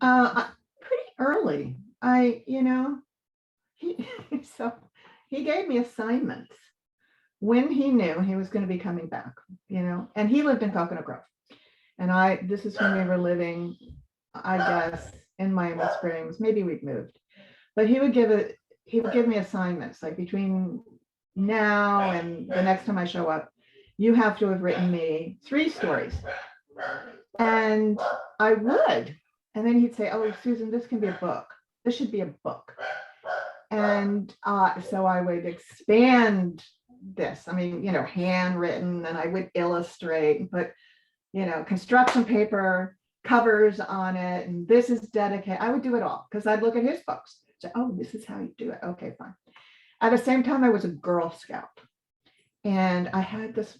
Pretty early. He, so he gave me assignments when he knew he was going to be coming back, and he lived in Coconut Grove. And this is when we were living, I guess, in Miami Springs. Maybe we'd moved, but he would give me assignments like between now and the next time I show up, you have to have written me 3 stories. And I would. And then he'd say, oh, Susan, this can be a book. This should be a book. And so I would expand this. I mean, handwritten, and I would illustrate and put, construction paper covers on it. And this is dedicated. I would do it all because I'd look at his books. So, oh, this is how you do it. Okay, fine. At the same time, I was a Girl Scout. And I had this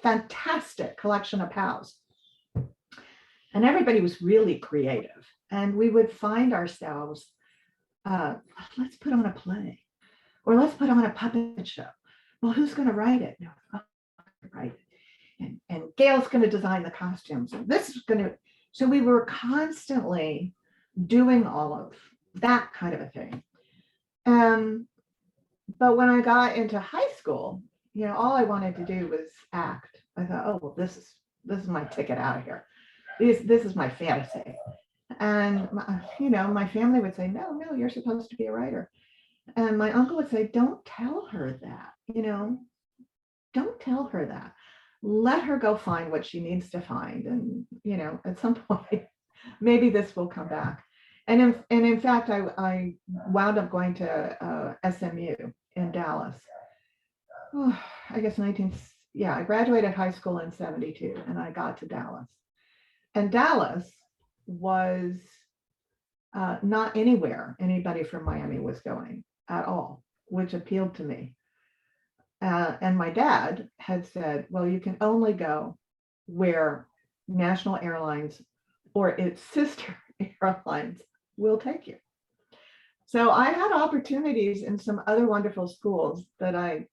fantastic collection of pals. And everybody was really creative. And we would find ourselves, let's put on a play, or let's put on a puppet show. Well, who's going to write it? No, I'll write it. And Gail's going to design the costumes. And this is going to. So we were constantly doing all of that kind of a thing. But when I got into high school, all I wanted to do was act. I thought, oh, well, this is my ticket out of here. This is my fantasy. And my family would say, no, you're supposed to be a writer. And my uncle would say, don't tell her that. Don't tell her that. Let her go find what she needs to find. And at some point, maybe this will come back. And in fact, I wound up going to SMU in Dallas. I guess I graduated high school in 72, and I got to Dallas. And Dallas was not anywhere anybody from Miami was going at all, which appealed to me. And my dad had said, well, you can only go where National Airlines or its sister airlines will take you. So I had opportunities in some other wonderful schools that I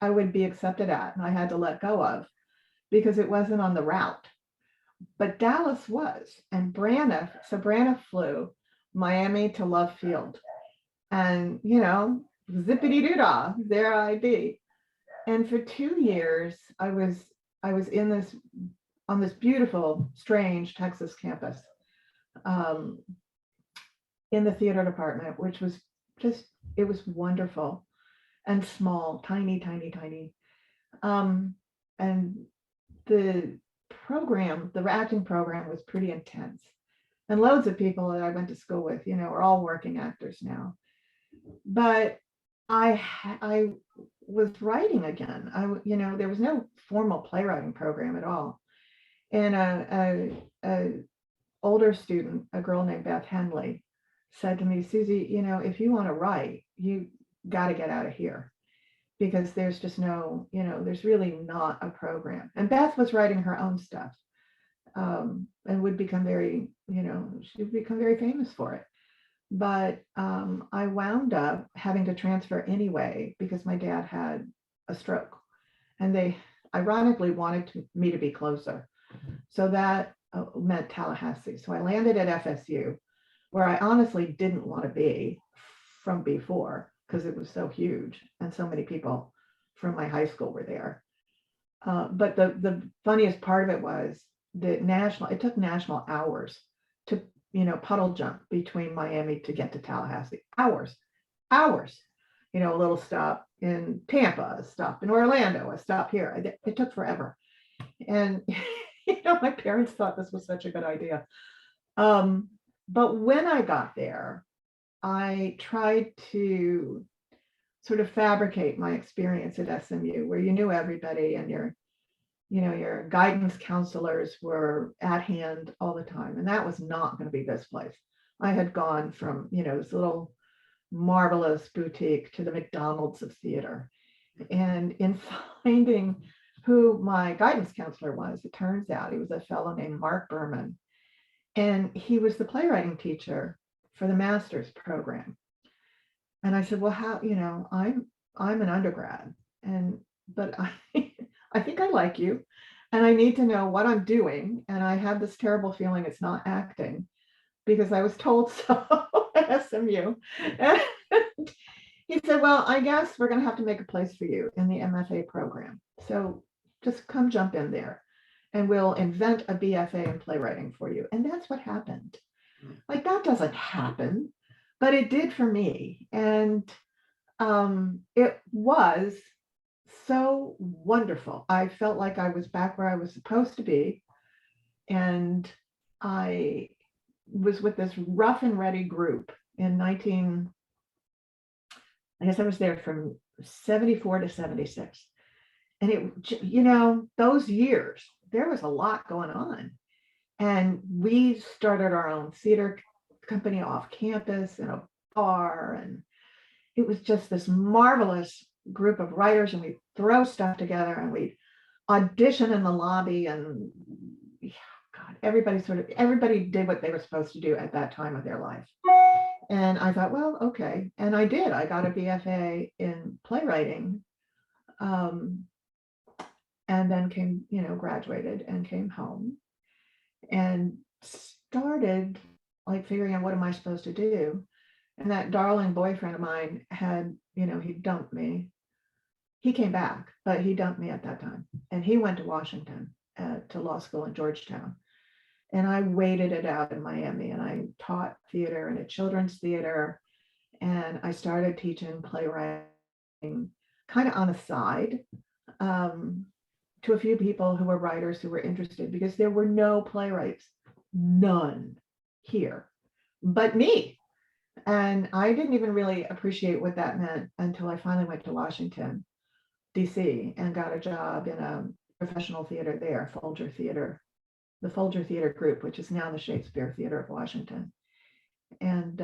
would be accepted at, and I had to let go of because it wasn't on the route. But Dallas was, and Braniff flew Miami to Love Field, and zippity doo dah, there I'd be. And for 2 years, I was on this beautiful, strange Texas campus, in the theater department, which was it was wonderful and small, tiny. And the acting program was pretty intense. And loads of people that I went to school with, are all working actors now. But I was writing again. There was no formal playwriting program at all. And a older student, a girl named Beth Henley, said to me, Susie, if you want to write, you got to get out of here, because there's just there's really not a program. And Beth was writing her own stuff, and would become very, she'd become very famous for it. But I wound up having to transfer anyway because my dad had a stroke, and they ironically wanted me to be closer. So that meant Tallahassee. So I landed at FSU, where I honestly didn't want to be from before because it was so huge and so many people from my high school were there. But the funniest part of it was that it took national hours to, puddle jump between Miami to get to Tallahassee. Hours. A little stop in Tampa, a stop in Orlando, a stop here. It took forever. And, my parents thought this was such a good idea. But when I got there, I tried to sort of fabricate my experience at SMU, where you knew everybody and your guidance counselors were at hand all the time. And that was not going to be this place. I had gone from, this little marvelous boutique to the McDonald's of theater. And in finding who my guidance counselor was, it turns out he was a fellow named Mark Berman. And he was the playwriting teacher for the master's program. And I said, well, how, I'm an undergrad, but I think I like you. and I need to know what I'm doing. And I have this terrible feeling it's not acting because I was told so at SMU. And he said, well, I guess we're going to have to make a place for you in the MFA program. So just come jump in there and we'll invent a BFA in playwriting for you. And that's what happened. Like that doesn't happen, but it did for me. And it was so wonderful. I felt like I was back where I was supposed to be. And I was with this rough and ready group in I guess I was there from 74 to 76. And those years, there was a lot going on. And we started our own theater company off campus in a bar. And it was just this marvelous group of writers. And we'd throw stuff together and we'd audition in the lobby. And God, everybody did what they were supposed to do at that time of their life. And I thought, well, okay. And I did. I got a BFA in playwriting. And then graduated and came home and started like figuring out what am I supposed to do. And that darling boyfriend of mine had, he dumped me. He came back, but he dumped me at that time. And he went to Washington to law school in Georgetown. And I waited it out in Miami and I taught theater and a children's theater. And I started teaching playwriting kind of on the side to a few people who were writers who were interested because there were no playwrights, none here but me. And I didn't even really appreciate what that meant until I finally went to Washington, DC, and got a job in a professional theater there, Folger Theater, the Folger Theater Group, which is now the Shakespeare Theater of Washington. And,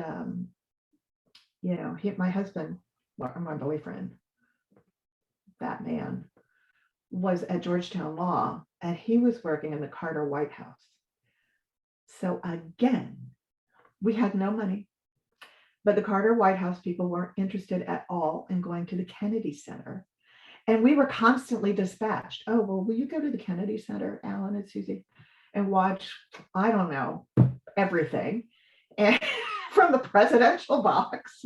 my husband, or my boyfriend, that man, was at Georgetown Law, and he was working in the Carter White House. So again, we had no money, but the Carter White House people weren't interested at all in going to the Kennedy Center. And we were constantly dispatched. Oh, well, will you go to the Kennedy Center, Alan and Susie, and watch, I don't know, everything and from the presidential box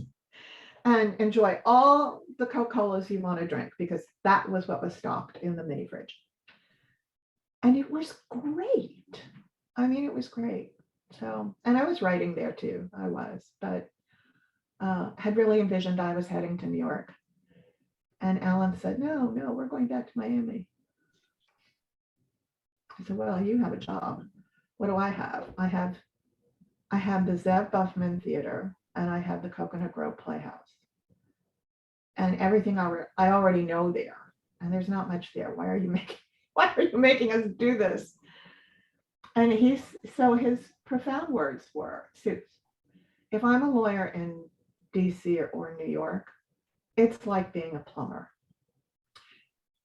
and enjoy all the Coca-Colas you want to drink because that was what was stocked in the mini fridge. And it was great. I mean, it was great. So, and I was writing there too. I was, but had really envisioned I was heading to New York. And Alan said, no, we're going back to Miami. I said, well, you have a job. What do I have? I have the Zev Buffman Theater and I have the Coconut Grove Playhouse. And everything I already know there. And there's not much there. Why are you making us do this? And his profound words were, Suits, if I'm a lawyer in DC or New York, it's like being a plumber.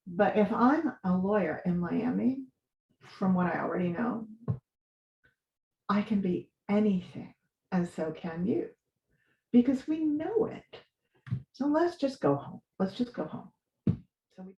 But if I'm a lawyer in Miami, from what I already know, I can be anything, and so can you, because we know it. So let's just go home.